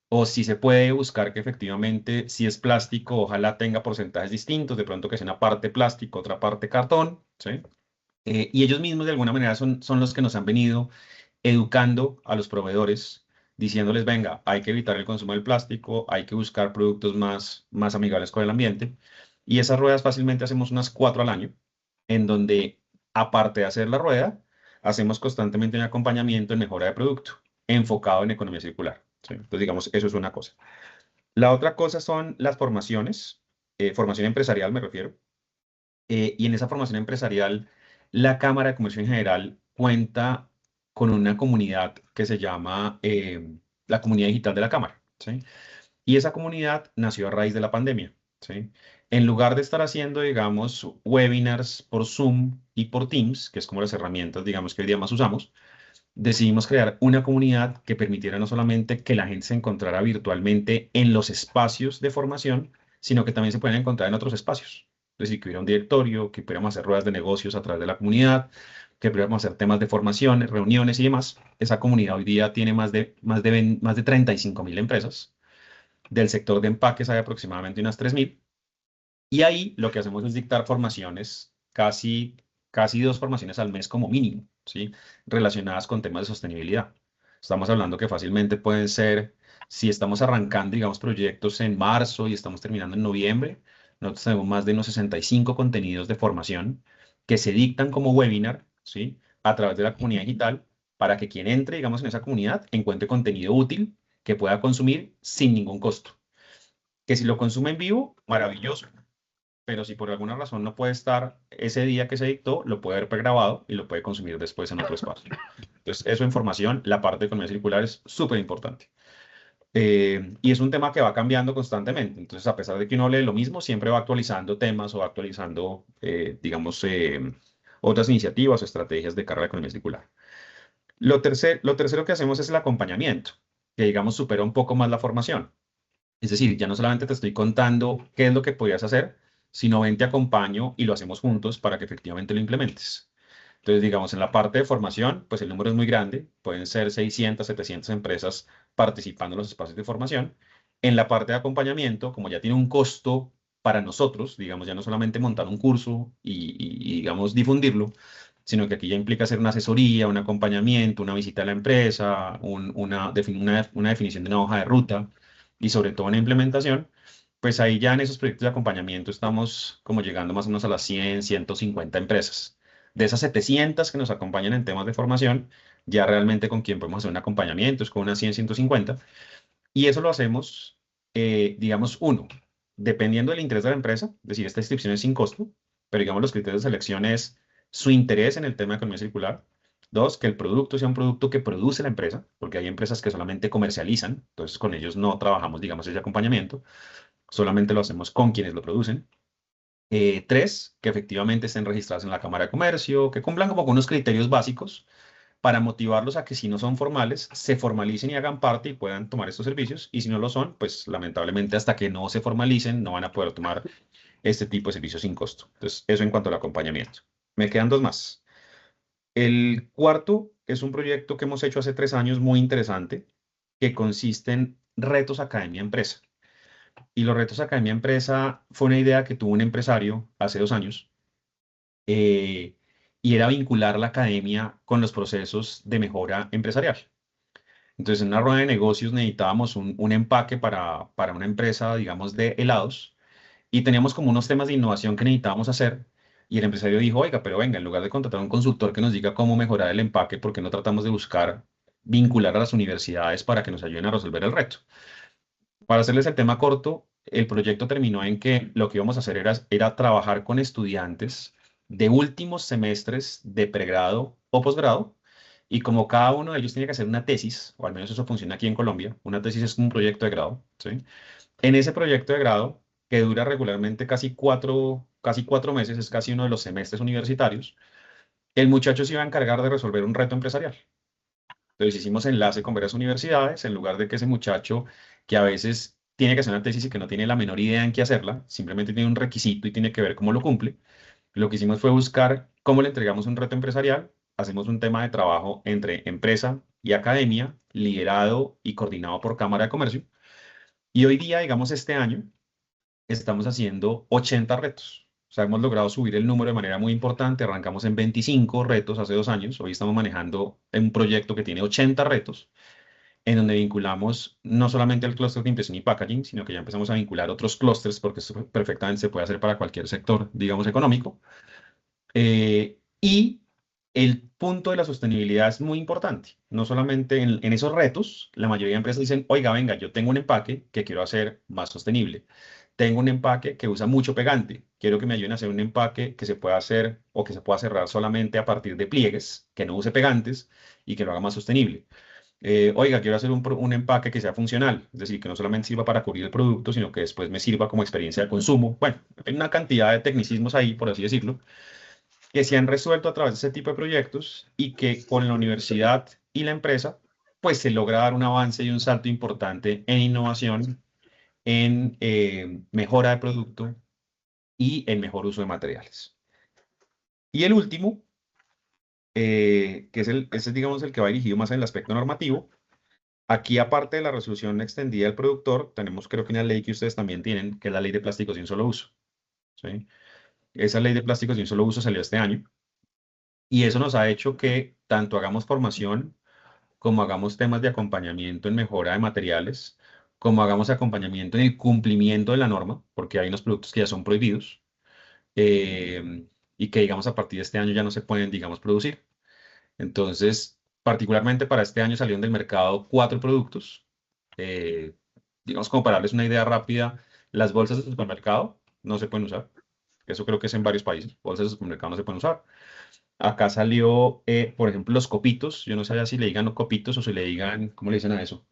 O si se puede buscar que efectivamente, si es plástico, ojalá tenga porcentajes distintos, de pronto que sea una parte plástico, otra parte cartón, ¿sí? Y ellos mismos de alguna manera son los que nos han venido educando a los proveedores, diciéndoles, venga, hay que evitar el consumo del plástico, hay que buscar productos más amigables con el ambiente. Y esas ruedas fácilmente hacemos unas 4 al año, en donde, aparte de hacer la rueda, hacemos constantemente un acompañamiento en mejora de producto, enfocado en economía circular, ¿sí? Entonces, digamos, eso es una cosa. La otra cosa son las formaciones, formación empresarial me refiero. Y en esa formación empresarial, la Cámara de Comercio en general cuenta con una comunidad que se llama la Comunidad Digital de la Cámara, ¿sí? Y esa comunidad nació a raíz de la pandemia, ¿sí? En lugar de estar haciendo, digamos, webinars por Zoom y por Teams, que es como las herramientas, digamos, que hoy día más usamos, decidimos crear una comunidad que permitiera no solamente que la gente se encontrara virtualmente en los espacios de formación, sino que también se pueden encontrar en otros espacios. Es decir, que hubiera un directorio, que pudiéramos hacer ruedas de negocios a través de la comunidad, que pudiéramos hacer temas de formación, reuniones y demás. Esa comunidad hoy día tiene más de 35.000 empresas. Del sector de empaques hay aproximadamente unas 3.000. Y ahí lo que hacemos es dictar formaciones, casi 2 formaciones al mes como mínimo, ¿sí? Relacionadas con temas de sostenibilidad. Estamos hablando que fácilmente pueden ser, si estamos arrancando, digamos, proyectos en marzo y estamos terminando en noviembre, nosotros tenemos más de unos 65 contenidos de formación que se dictan como webinar, ¿sí? A través de la comunidad digital para que quien entre, digamos, en esa comunidad encuentre contenido útil que pueda consumir sin ningún costo. Que si lo consume en vivo, maravilloso, pero si por alguna razón no puede estar ese día que se dictó, lo puede ver pregrabado y lo puede consumir después en otro espacio. Entonces, eso en formación, la parte de economía circular es súper importante. Y es un tema que va cambiando constantemente. Entonces, a pesar de que uno lee lo mismo, siempre va actualizando temas o va actualizando, digamos, otras iniciativas o estrategias de cara a la economía circular. Lo tercero que hacemos es el acompañamiento, que digamos supera un poco más la formación. Es decir, ya no solamente te estoy contando qué es lo que podrías hacer, sino ven, te acompaño y lo hacemos juntos para que efectivamente lo implementes. Entonces, digamos, en la parte de formación, pues el número es muy grande, pueden ser 600, 700 empresas participando en los espacios de formación. En la parte de acompañamiento, como ya tiene un costo para nosotros, digamos, ya no solamente montar un curso digamos, difundirlo, sino que aquí ya implica hacer una asesoría, un acompañamiento, una visita a la empresa, una definición de una hoja de ruta y sobre todo una implementación, pues ahí ya en esos proyectos de acompañamiento estamos como llegando más o menos a las 100, 150 empresas. De esas 700 que nos acompañan en temas de formación, ya realmente con quien podemos hacer un acompañamiento es con unas 100, 150. Y eso lo hacemos, digamos, uno, dependiendo del interés de la empresa, es decir, esta inscripción es sin costo, pero digamos los criterios de selección es su interés en el tema de economía circular. Dos, que el producto sea un producto que produce la empresa, porque hay empresas que solamente comercializan, entonces con ellos no trabajamos, digamos, ese acompañamiento, solamente lo hacemos con quienes lo producen. Tres, que efectivamente estén registradas en la Cámara de Comercio, que cumplan como con unos criterios básicos para motivarlos a que si no son formales, se formalicen y hagan parte y puedan tomar estos servicios. Y si no lo son, pues lamentablemente hasta que no se formalicen, no van a poder tomar este tipo de servicios sin costo. Entonces, eso en cuanto al acompañamiento. Me quedan dos más. El cuarto es un proyecto que hemos hecho hace 3 años muy interesante, que consiste en retos academia-empresa. Y los retos academia-empresa fue una idea que tuvo un empresario hace 2 años, eh, y era vincular la academia con los procesos de mejora empresarial. Entonces, en una rueda de negocios necesitábamos un empaque para una empresa, digamos, de helados, y teníamos como unos temas de innovación que necesitábamos hacer. Y el empresario dijo, oiga, pero venga, en lugar de contratar a un consultor que nos diga cómo mejorar el empaque, ¿por qué no tratamos de buscar vincular a las universidades para que nos ayuden a resolver el reto? Para hacerles el tema corto, el proyecto terminó en que lo que íbamos a hacer era trabajar con estudiantes de últimos semestres de pregrado o posgrado, y como cada uno de ellos tiene que hacer una tesis, o al menos eso funciona aquí en Colombia, una tesis es un proyecto de grado, ¿sí? En ese proyecto de grado, que dura regularmente casi cuatro meses, es casi uno de los semestres universitarios, el muchacho se iba a encargar de resolver un reto empresarial. Entonces hicimos enlace con varias universidades, en lugar de que ese muchacho, que a veces tiene que hacer una tesis y que no tiene la menor idea en qué hacerla, simplemente tiene un requisito y tiene que ver cómo lo cumple, lo que hicimos fue buscar cómo le entregamos un reto empresarial, hacemos un tema de trabajo entre empresa y academia, liderado y coordinado por Cámara de Comercio, y hoy día, digamos este año, estamos haciendo 80 retos. O sea, hemos logrado subir el número de manera muy importante. Arrancamos en 25 retos hace 2 años. Hoy estamos manejando un proyecto que tiene 80 retos, en donde vinculamos no solamente el clúster de impresión y packaging, sino que ya empezamos a vincular otros clústeres, porque esto perfectamente se puede hacer para cualquier sector, digamos, económico. Y el punto de la sostenibilidad es muy importante. No solamente en esos retos, la mayoría de empresas dicen, oiga, venga, yo tengo un empaque que quiero hacer más sostenible. Tengo un empaque que usa mucho pegante. Quiero que me ayuden a hacer un empaque que se pueda hacer o que se pueda cerrar solamente a partir de pliegues, que no use pegantes y que lo haga más sostenible. Oiga, quiero hacer un empaque que sea funcional, es decir, que no solamente sirva para cubrir el producto, sino que después me sirva como experiencia de consumo. Bueno, hay una cantidad de tecnicismos ahí, por así decirlo, que se han resuelto a través de ese tipo de proyectos y que con la universidad y la empresa, pues se logra dar un avance y un salto importante en innovación, en mejora de producto y en mejor uso de materiales. Y el último, que ese es, digamos, el que va dirigido más en el aspecto normativo. Aquí, aparte de la resolución extendida del productor, tenemos creo que una ley que ustedes también tienen, que es la ley de plásticos de un solo uso. ¿Sí? Esa ley de plásticos de un solo uso salió este año, y eso nos ha hecho que tanto hagamos formación, como hagamos temas de acompañamiento en mejora de materiales, como hagamos acompañamiento en el cumplimiento de la norma, porque hay unos productos que ya son prohibidos, y que, digamos, a partir de este año ya no se pueden, digamos, producir. Entonces, particularmente para este año salieron del mercado 4 productos. Eh, digamos, como para darles una idea rápida, las bolsas de supermercado no se pueden usar. Eso creo que es en varios países. Bolsas de supermercado no se pueden usar. Acá salió, por ejemplo, los copitos. Yo no sabía si le digan los copitos o si le digan, ¿cómo le dicen a eso?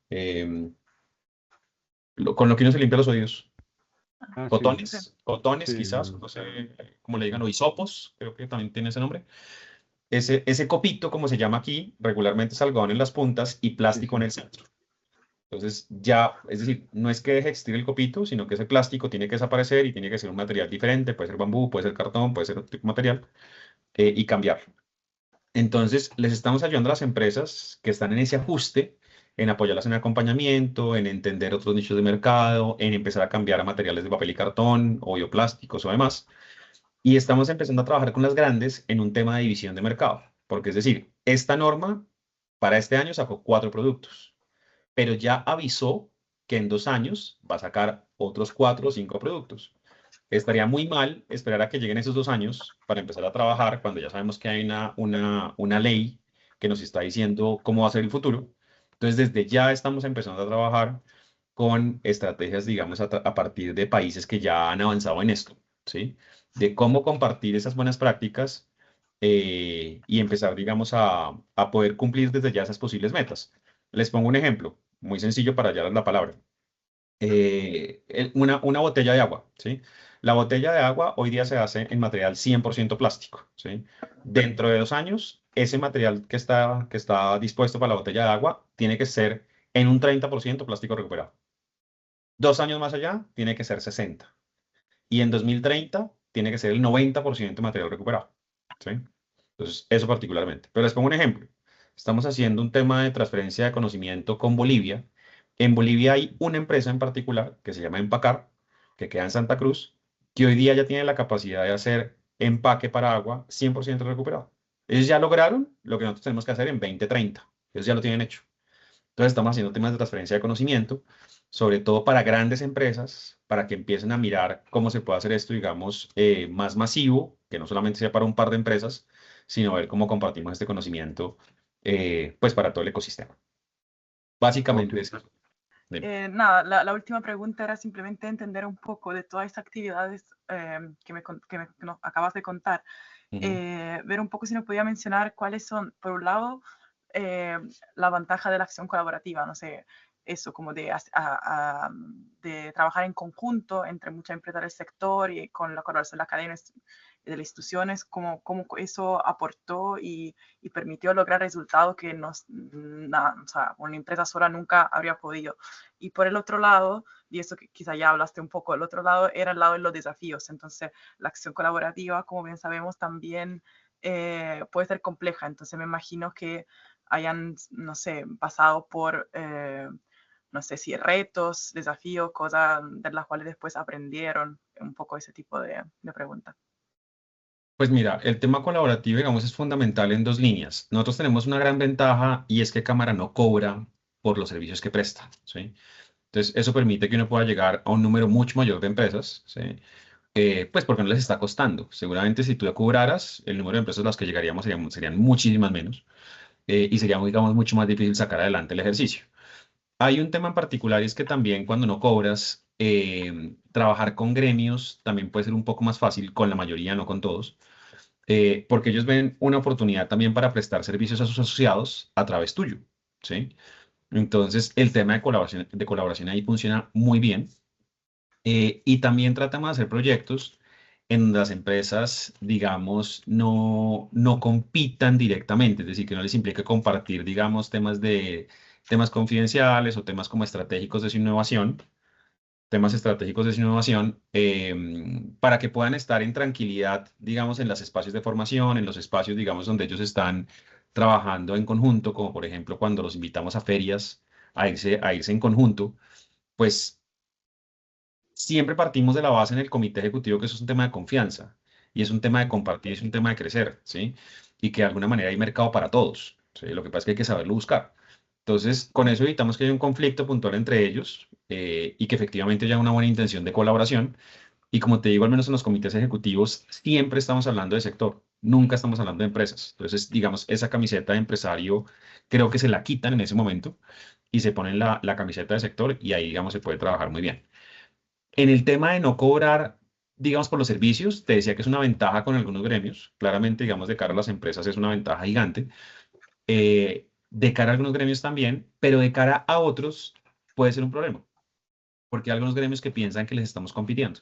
Con lo que uno se limpia los oídos. Ah, sí, Sí. Cotones sí, quizás, no sé cómo le digan, o hisopos, creo que también tiene ese nombre. Ese copito, como se llama aquí, regularmente es algodón en las puntas y sí, plástico en sí. el centro. Entonces ya, es decir, no es que deje de existir el copito, sino que ese plástico tiene que desaparecer y tiene que ser un material diferente, puede ser bambú, puede ser cartón, puede ser otro tipo de material, y cambiarlo. Entonces, les estamos ayudando a las empresas que están en ese ajuste, en apoyarlas en acompañamiento, en entender otros nichos de mercado, en empezar a cambiar a materiales de papel y cartón o bioplásticos o demás. Y estamos empezando a trabajar con las grandes en un tema de división de mercado. Porque es decir, esta norma para este año sacó 4 productos, pero ya avisó que en 2 años va a sacar otros 4 o 5 productos. Estaría muy mal esperar a que lleguen esos 2 años para empezar a trabajar cuando ya sabemos que hay una ley que nos está diciendo cómo va a ser el futuro. Entonces, desde ya estamos empezando a trabajar con estrategias, digamos, a partir de países que ya han avanzado en esto, ¿sí? De cómo compartir esas buenas prácticas y empezar, digamos, a poder cumplir desde ya esas posibles metas. Les pongo un ejemplo, muy sencillo para hallar la palabra. Una botella de agua, ¿sí? La botella de agua hoy día se hace en material 100% plástico, ¿sí? Dentro de 2 años, ese material que está dispuesto para la botella de agua tiene que ser en un 30% plástico recuperado. 2 años más allá, tiene que ser 60. Y en 2030, tiene que ser el 90% material recuperado, ¿sí? Entonces, eso particularmente. Pero les pongo un ejemplo. Estamos haciendo un tema de transferencia de conocimiento con Bolivia. En Bolivia hay una empresa en particular que se llama Empacar, que queda en Santa Cruz, que hoy día ya tiene la capacidad de hacer empaque para agua 100% recuperado. Ellos ya lograron lo que nosotros tenemos que hacer en 2030. Ellos ya lo tienen hecho. Entonces estamos haciendo temas de transferencia de conocimiento, sobre todo para grandes empresas, para que empiecen a mirar cómo se puede hacer esto, digamos, más masivo, que no solamente sea para un par de empresas, sino ver cómo compartimos este conocimiento, pues para todo el ecosistema. Básicamente es eso. Nada, la última pregunta era simplemente entender un poco de todas estas actividades que nos acabas de contar. Ver un poco si nos podía mencionar cuáles son, por un lado, la ventaja de la acción colaborativa, no sé, eso como de trabajar en conjunto entre muchas empresas del sector y con la colaboración de las cadenas de las instituciones, cómo eso aportó y permitió lograr resultados que o sea, una empresa sola nunca habría podido. Y por el otro lado, y eso que quizá ya hablaste un poco, el otro lado era el lado de los desafíos. Entonces, la acción colaborativa, como bien sabemos, también puede ser compleja. Entonces, me imagino que hayan, no sé, pasado por, no sé si retos, desafíos, cosas de las cuales después aprendieron, un poco ese tipo de preguntas. Pues mira, el tema colaborativo, digamos, es fundamental en 2 líneas. Nosotros tenemos una gran ventaja y es que Cámara no cobra por los servicios que presta, ¿sí? Entonces, eso permite que uno pueda llegar a un número mucho mayor de empresas, ¿sí? Pues porque no les está costando. Seguramente si tú ya cobraras, el número de empresas a las que llegaríamos serían muchísimas menos y sería, digamos, mucho más difícil sacar adelante el ejercicio. Hay un tema en particular y es que también cuando no cobras, trabajar con gremios también puede ser un poco más fácil, con la mayoría, no con todos, porque ellos ven una oportunidad también para prestar servicios a sus asociados a través tuyo, ¿sí? Entonces, el tema de colaboración ahí funciona muy bien. Y también tratamos de hacer proyectos en donde las empresas, digamos, no compitan directamente, es decir, que no les implique compartir, digamos, temas confidenciales o temas como estratégicos de su innovación, para que puedan estar en tranquilidad, digamos, en los espacios de formación, en los espacios, digamos, donde ellos están trabajando en conjunto, como por ejemplo cuando los invitamos a ferias a irse en conjunto, pues siempre partimos de la base en el comité ejecutivo que eso es un tema de confianza y es un tema de compartir, es un tema de crecer, ¿sí? Y que de alguna manera hay mercado para todos, ¿sí? Lo que pasa es que hay que saberlo buscar. Entonces, con eso evitamos que haya un conflicto puntual entre ellos y que efectivamente haya una buena intención de colaboración. Y como te digo, al menos en los comités ejecutivos, siempre estamos hablando de sector, nunca estamos hablando de empresas. Entonces, digamos, esa camiseta de empresario creo que se la quitan en ese momento y se ponen la camiseta de sector y ahí, digamos, se puede trabajar muy bien. En el tema de no cobrar, digamos, por los servicios, te decía que es una ventaja con algunos gremios. Claramente, digamos, de cara a las empresas es una ventaja gigante. De cara a algunos gremios también, pero de cara a otros puede ser un problema, porque hay algunos gremios que piensan que les estamos compitiendo.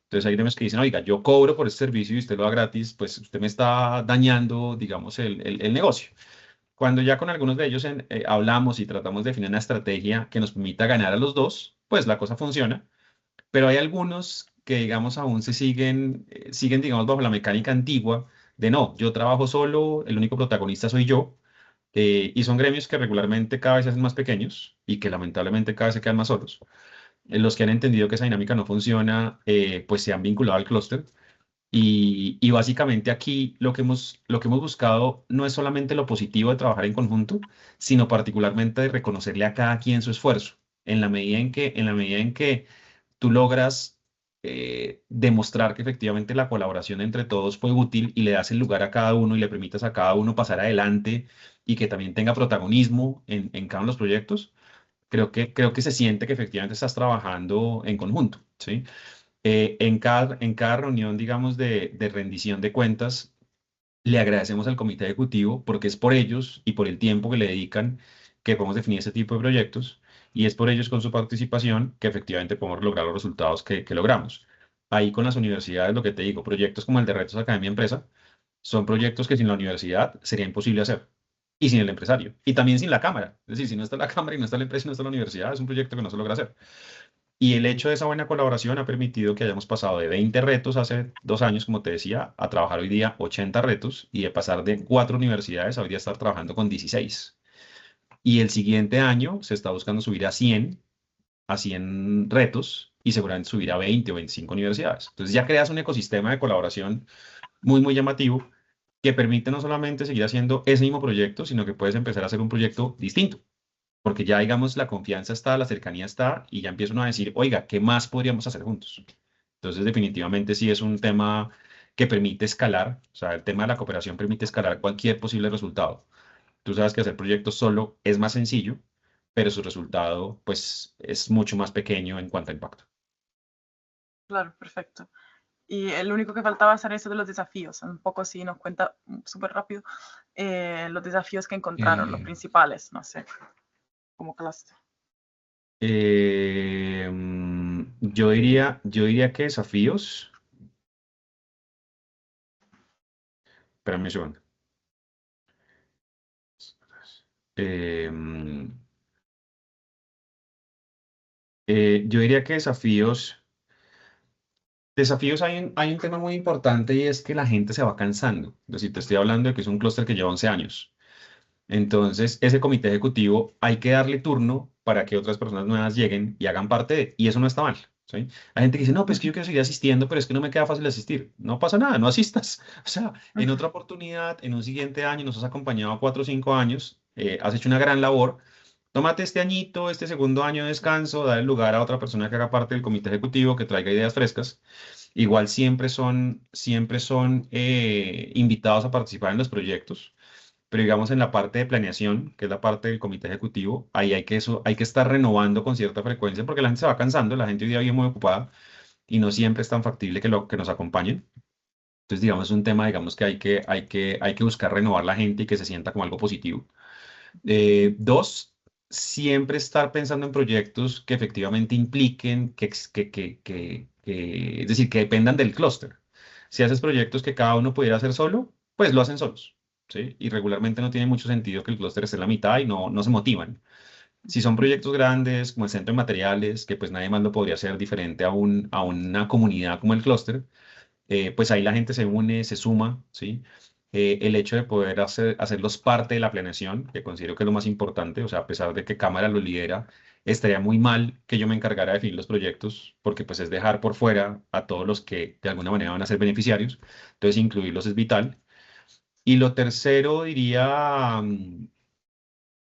Entonces hay gremios que dicen, oiga, yo cobro por este servicio y usted lo da gratis, pues usted me está dañando, digamos, el negocio. Cuando ya con algunos de ellos hablamos y tratamos de definir una estrategia que nos permita ganar a los dos, pues la cosa funciona. Pero hay algunos que, digamos, aún siguen, digamos, bajo la mecánica antigua de no, yo trabajo solo, el único protagonista soy yo, y son gremios que regularmente cada vez se hacen más pequeños y que lamentablemente cada vez se quedan más solos. Los que han entendido que esa dinámica no funciona, pues se han vinculado al clúster. Y básicamente aquí lo que hemos buscado no es solamente lo positivo de trabajar en conjunto, sino particularmente de reconocerle a cada quien su esfuerzo. En la medida en que tú logras demostrar que efectivamente la colaboración entre todos fue útil y le das el lugar a cada uno y le permitas a cada uno pasar adelante y que también tenga protagonismo en cada uno de los proyectos, creo que se siente que efectivamente estás trabajando en conjunto, ¿sí? En cada reunión, digamos, de rendición de cuentas, le agradecemos al comité ejecutivo porque es por ellos y por el tiempo que le dedican que podemos definir ese tipo de proyectos y es por ellos con su participación que efectivamente podemos lograr los resultados que logramos. Ahí con las universidades, lo que te digo, proyectos como el de Retos Academia Empresa, son proyectos que sin la universidad sería imposible hacer y sin el empresario y también sin la cámara. Es decir, si no está la cámara y no está la empresa y no está la universidad, es un proyecto que no se logra hacer. Y el hecho de esa buena colaboración ha permitido que hayamos pasado de 20 retos hace 2 años, como te decía, a trabajar hoy día 80 retos y de pasar de 4 universidades a hoy día estar trabajando con 16. Y el siguiente año se está buscando subir a 100 retos y seguramente subir a 20 o 25 universidades. Entonces ya creas un ecosistema de colaboración muy, muy llamativo que permite no solamente seguir haciendo ese mismo proyecto, sino que puedes empezar a hacer un proyecto distinto porque ya, digamos, la confianza está, la cercanía está, y ya empieza uno a decir, oiga, ¿qué más podríamos hacer juntos? Entonces, definitivamente sí es un tema que permite escalar, o sea, el tema de la cooperación permite escalar cualquier posible resultado. Tú sabes que hacer proyectos solo es más sencillo, pero su resultado, pues, es mucho más pequeño en cuanto a impacto. Claro, perfecto. Y el único que faltaba hacer eso de los desafíos. Un poco si nos cuenta súper rápido los desafíos que encontraron, los principales, no sé, como clase. Yo diría que desafíos. Espérame un segundo. Em, yo diría que desafíos hay un tema muy importante y es que la gente se va cansando. Es decir, te estoy hablando de que es un clúster que lleva 11 años. Entonces, ese comité ejecutivo hay que darle turno para que otras personas nuevas lleguen y hagan parte y eso no está mal, ¿sí? Hay gente que dice, no, pues es que yo quiero seguir asistiendo, pero es que no me queda fácil asistir. No pasa nada, no asistas. O sea, en otra oportunidad, en un siguiente año, nos has acompañado 4 o 5 años, has hecho una gran labor. Tómate este añito, este segundo año de descanso, dale lugar a otra persona que haga parte del comité ejecutivo, que traiga ideas frescas. Igual siempre son invitados a participar en los proyectos, pero digamos en la parte de planeación, que es la parte del comité ejecutivo, ahí hay que estar renovando con cierta frecuencia porque la gente se va cansando, la gente hoy día vive muy ocupada y no siempre es tan factible que nos acompañen. Entonces, digamos, es un tema, digamos, que hay que buscar renovar la gente y que se sienta como algo positivo. Dos, siempre estar pensando en proyectos que efectivamente impliquen, es decir, que dependan del clúster. Si haces proyectos que cada uno pudiera hacer solo, pues lo hacen solos, ¿sí? Y regularmente no tiene mucho sentido que el clúster esté en la mitad y no se motivan. Si son proyectos grandes, como el centro de materiales, que pues nadie más lo podría hacer diferente a una comunidad como el clúster, pues ahí la gente se une, se suma, ¿sí? El hecho de poder hacerlos parte de la planeación, que considero que es lo más importante, o sea, a pesar de que Cámara lo lidera, estaría muy mal que yo me encargara de definir los proyectos, porque pues es dejar por fuera a todos los que de alguna manera van a ser beneficiarios, entonces incluirlos es vital. Y lo tercero diría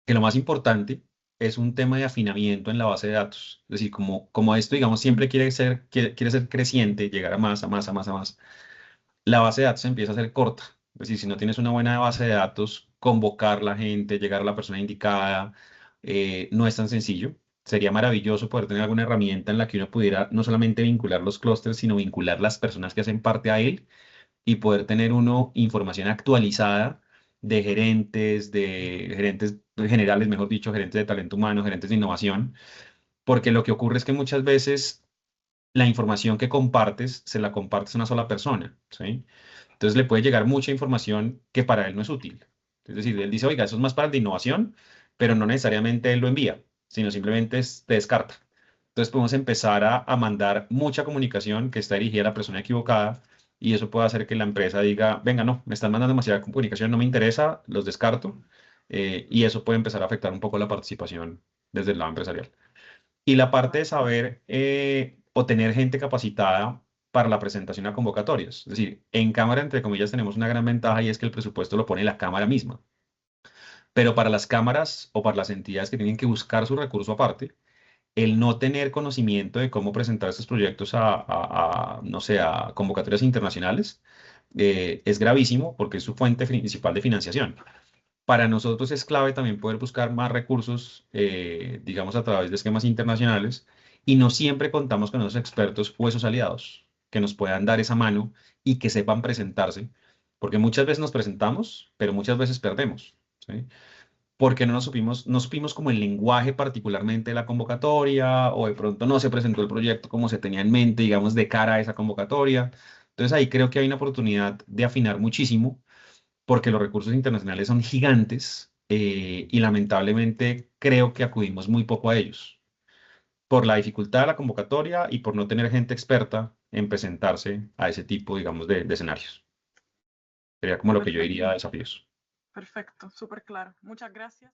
que lo más importante es un tema de afinamiento en la base de datos. Es decir, como esto, digamos, siempre quiere ser creciente, llegar a más, a más, a más, a más, la base de datos empieza a ser corta. Es decir, si no tienes una buena base de datos, convocar la gente, llegar a la persona indicada, no es tan sencillo. Sería maravilloso poder tener alguna herramienta en la que uno pudiera no solamente vincular los clústeres, sino vincular las personas que hacen parte a él y poder tener uno información actualizada de gerentes generales, mejor dicho, gerentes de talento humano, gerentes de innovación, porque lo que ocurre es que muchas veces la información que compartes se la compartes a una sola persona, ¿sí? Entonces le puede llegar mucha información que para él no es útil. Es decir, él dice, oiga, eso es más para el de innovación, pero no necesariamente él lo envía, sino simplemente te descarta. Entonces podemos empezar a mandar mucha comunicación que está dirigida a la persona equivocada y eso puede hacer que la empresa diga, venga, no, me están mandando demasiada comunicación, no me interesa, los descarto, y eso puede empezar a afectar un poco la participación desde el lado empresarial. Y la parte de saber o tener gente capacitada para la presentación a convocatorias. Es decir, en Cámara, entre comillas, tenemos una gran ventaja y es que el presupuesto lo pone la Cámara misma. Pero para las cámaras o para las entidades que tienen que buscar su recurso aparte, el no tener conocimiento de cómo presentar estos proyectos no sé, a convocatorias internacionales, es gravísimo porque es su fuente principal de financiación. Para nosotros es clave también poder buscar más recursos, digamos, a través de esquemas internacionales, y no siempre contamos con esos expertos o esos aliados que nos puedan dar esa mano y que sepan presentarse, porque muchas veces nos presentamos, pero muchas veces perdemos, ¿sí? Porque no supimos como el lenguaje particularmente de la convocatoria, o de pronto no se presentó el proyecto como se tenía en mente, digamos, de cara a esa convocatoria. Entonces ahí creo que hay una oportunidad de afinar muchísimo, porque los recursos internacionales son gigantes, y lamentablemente creo que acudimos muy poco a ellos, por la dificultad de la convocatoria y por no tener gente experta en presentarse a ese tipo, digamos, de escenarios. Sería como lo que yo diría de desafíos. Perfecto, súper claro. Muchas gracias.